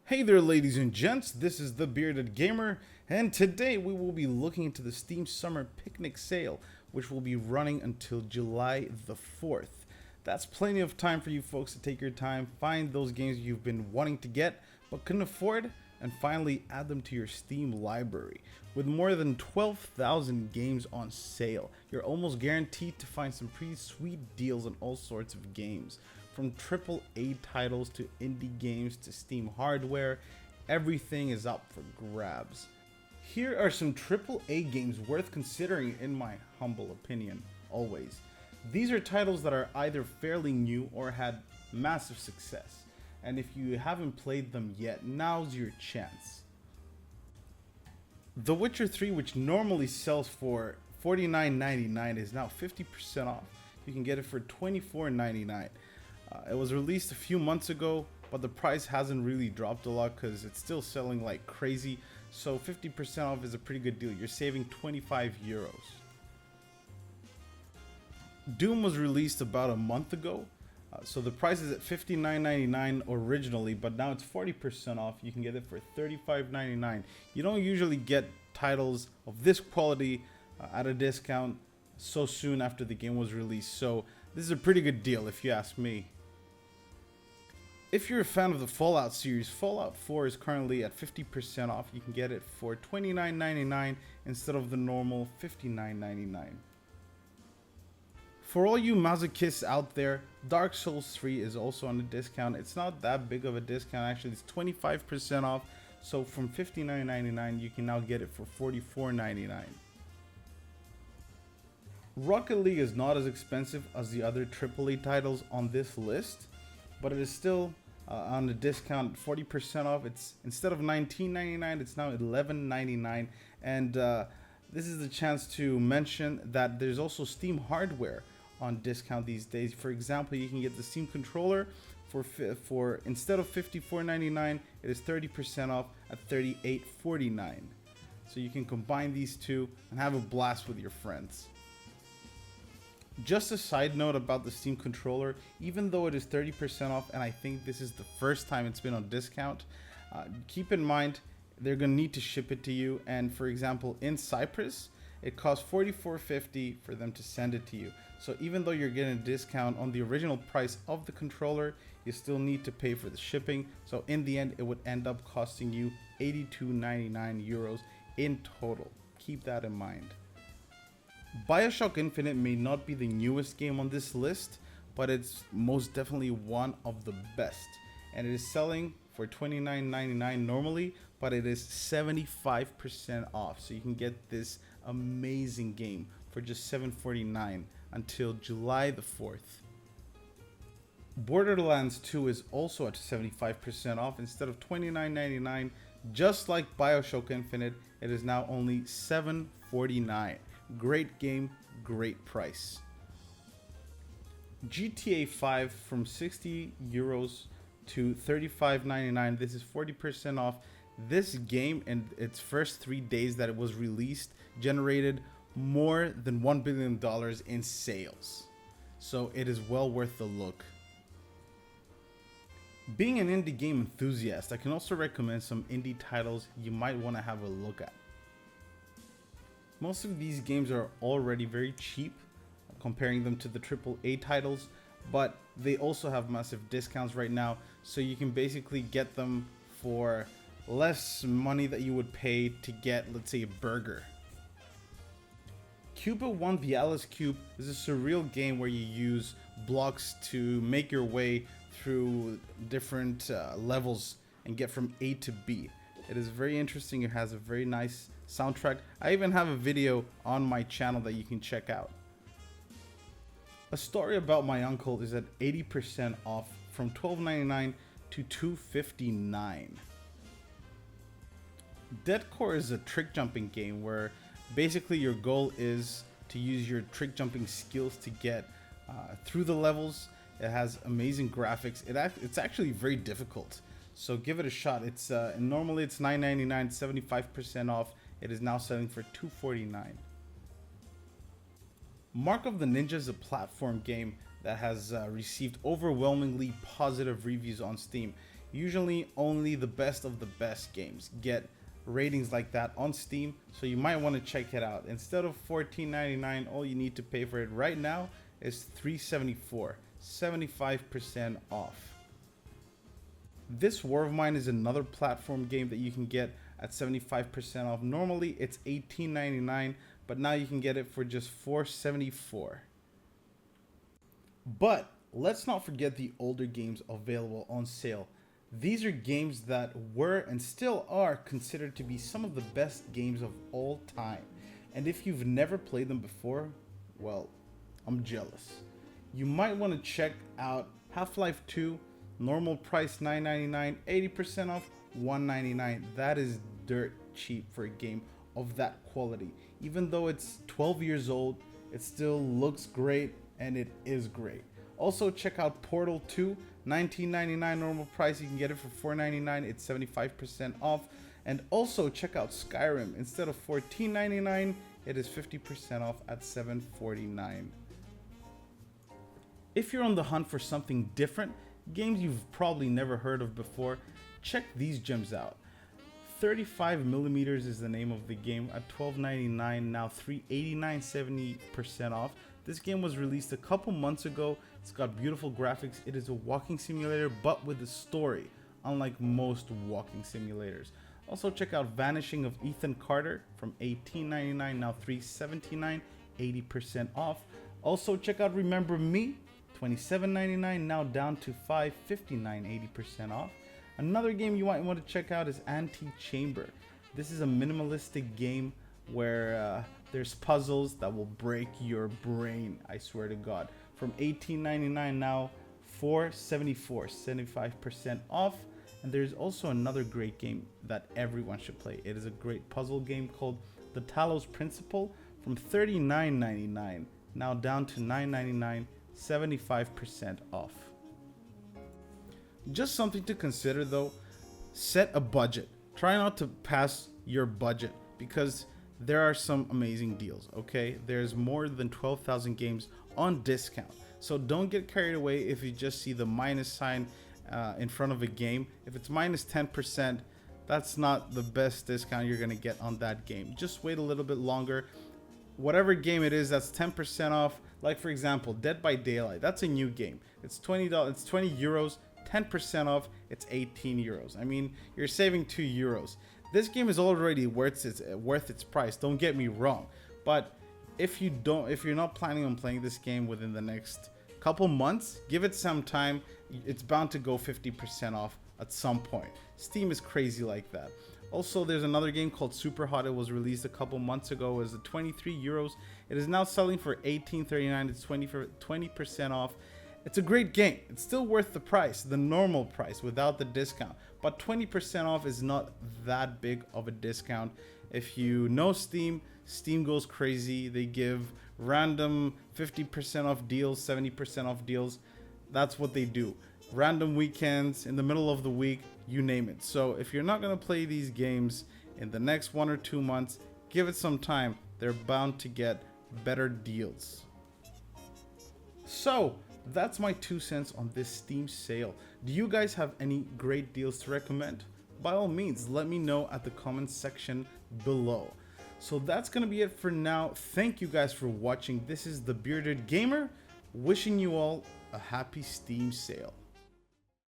Hey there, ladies and gents, this is the Bearded Gamer, and today we will be looking into the Steam Summer Picnic Sale, which will be running until July the 4th. That's plenty of time for you folks to take your time, find those games you've been wanting to get but couldn't afford, and finally add them to your Steam library. With more than 12,000 games on sale, you're almost guaranteed to find some pretty sweet deals on all sorts of games. From AAA titles to indie games to Steam hardware, everything is up for grabs. Here are some AAA games worth considering in my humble opinion, always. These are titles that are either fairly new or had massive success. And if you haven't played them yet, now's your chance. The Witcher 3, which normally sells for $49.99, is now 50% off. You can get it for $24.99. It was released a few months ago, but the price hasn't really dropped a lot because it's still selling like crazy. So 50% off is a pretty good deal. You're saving 25 euros. Doom was released about a month ago. So the price is at $59.99 originally, but now it's 40% off. You can get it for $35.99. You don't usually get titles of this quality at a discount so soon after the game was released. So this is a pretty good deal if you ask me. If you're a fan of the Fallout series, Fallout 4 is currently at 50% off. You can get it for $29.99 instead of the normal $59.99. For all you masochists out there, Dark Souls 3 is also on a discount. It's not that big of a discount, actually. It's 25% off. So from $59.99, you can now get it for $44.99. Rocket League is not as expensive as the other AAA titles on this list, but it is still on a discount, 40% off. It's instead of $19.99, it's now $11.99. And this is the chance to mention that there's also Steam hardware on discount these days. For example, you can get the Steam controller for instead of $54.99, it is 30% off at $38.49. So you can combine these two and have a blast with your friends. Just a side note about the Steam controller, even though it is 30% off, and I think this is the first time it's been on discount, keep in mind they're going to need to ship it to you. And for example, in Cyprus, it costs $44.50 for them to send it to you. So even though you're getting a discount on the original price of the controller, you still need to pay for the shipping. So in the end, it would end up costing you 82.99 euros in total. Keep that in mind. BioShock Infinite may not be the newest game on this list, but it's most definitely one of the best. And it is selling for $29.99 normally, but it is 75% off. So you can get this amazing game for just $7.49 until July the 4th. Borderlands 2 is also at 75% off. Instead of $29.99, just like BioShock Infinite, it is now only $7.49. Great game, great price. GTA 5 from 60 euros to $35.99. This is 40% off. This game in its first 3 days that it was released generated more than $1 billion in sales. So it is well worth the look. Being an indie game enthusiast, I can also recommend some indie titles you might want to have a look at. Most of these games are already very cheap, comparing them to the AAA titles, but they also have massive discounts right now, so you can basically get them for less money that you would pay to get, let's say, a burger. Cuba 1 The Alice Cube is a surreal game where you use blocks to make your way through different levels and get from A to B. It is very interesting. It has a very nice soundtrack. I even have a video on my channel that you can check out. A Story About My Uncle is at 80% off from $12.99 to $2.59. Deadcore is a trick jumping game where basically your goal is to use your trick jumping skills to get through the levels. It has amazing graphics. It's actually very difficult, so give it a shot. It's normally it's $9.99, 75% off. It is now selling for $2.49. Mark of the Ninja is a platform game that has received overwhelmingly positive reviews on Steam. Usually only the best of the best games get ratings like that on Steam, so you might want to check it out. Instead of $14.99, all you need to pay for it right now is $3.74, 75% off. This War of Mine is another platform game that you can get at 75% off. Normally it's $18.99, but now you can get it for just $4.74. But let's not forget the older games available on sale. These are games that were and still are considered to be some of the best games of all time. And if you've never played them before, well, I'm jealous. You might want to check out Half-Life 2, normal price $9.99, 80% off $1.99. That is dirt cheap for a game of that quality. Even though it's 12 years old, it still looks great and it is great. Also check out Portal 2, $19.99 normal price. You can get it for $4.99. It's 75% off. And also check out Skyrim. Instead of $14.99, it is 50% off at $7.49. If you're on the hunt for something different, games you've probably never heard of before, check these gems out. 35mm is the name of the game at $12.99, now $3.89, 70% off. This game was released a couple months ago. It's got beautiful graphics. It is a walking simulator, but with a story, unlike most walking simulators. Also check out Vanishing of Ethan Carter from $18.99, now $3.79, 80% off. Also check out Remember Me, $27.99, now down to $5.59, 80% off. Another game you might want to check out is Antichamber. This is a minimalistic game where there's puzzles that will break your brain, I swear to God. From $18.99 now, $4.74, 75% off. And there's also another great game that everyone should play. It is a great puzzle game called The Talos Principle from $39.99, now down to $9.99, 75% off. Just something to consider though, set a budget. Try not to pass your budget because there are some amazing deals, okay? There's more than 12,000 games on discount. So don't get carried away if you just see the minus sign in front of a game. If it's minus 10%, that's not the best discount you're gonna get on that game. Just wait a little bit longer. Whatever game it is that's 10% off, like for example, Dead by Daylight, that's a new game. It's $20, it's 20 euros, 10% off, it's 18 euros. I mean, you're saving 2 euros. This game is already worth its price, don't get me wrong. But if you're not planning on playing this game within the next couple months, give it some time. It's bound to go 50% off at some point. Steam is crazy like that. Also, there's another game called Superhot. It was released a couple months ago. It was 23 euros. It is now selling for 18.39. It's 20% off. It's a great game. It's still worth the price, the normal price without the discount. But 20% off is not that big of a discount. If you know Steam, Steam goes crazy. They give random 50% off deals, 70% off deals. That's what they do. Random weekends, in the middle of the week, you name it. So if you're not going to play these games in the next 1 or 2 months, give it some time. They're bound to get better deals. So that's my 2 cents on this Steam sale. Do you guys have any great deals to recommend? By all means, let me know at the comments section below. So that's going to be it for now. Thank you guys for watching. This is the Bearded Gamer, wishing you all a happy Steam sale.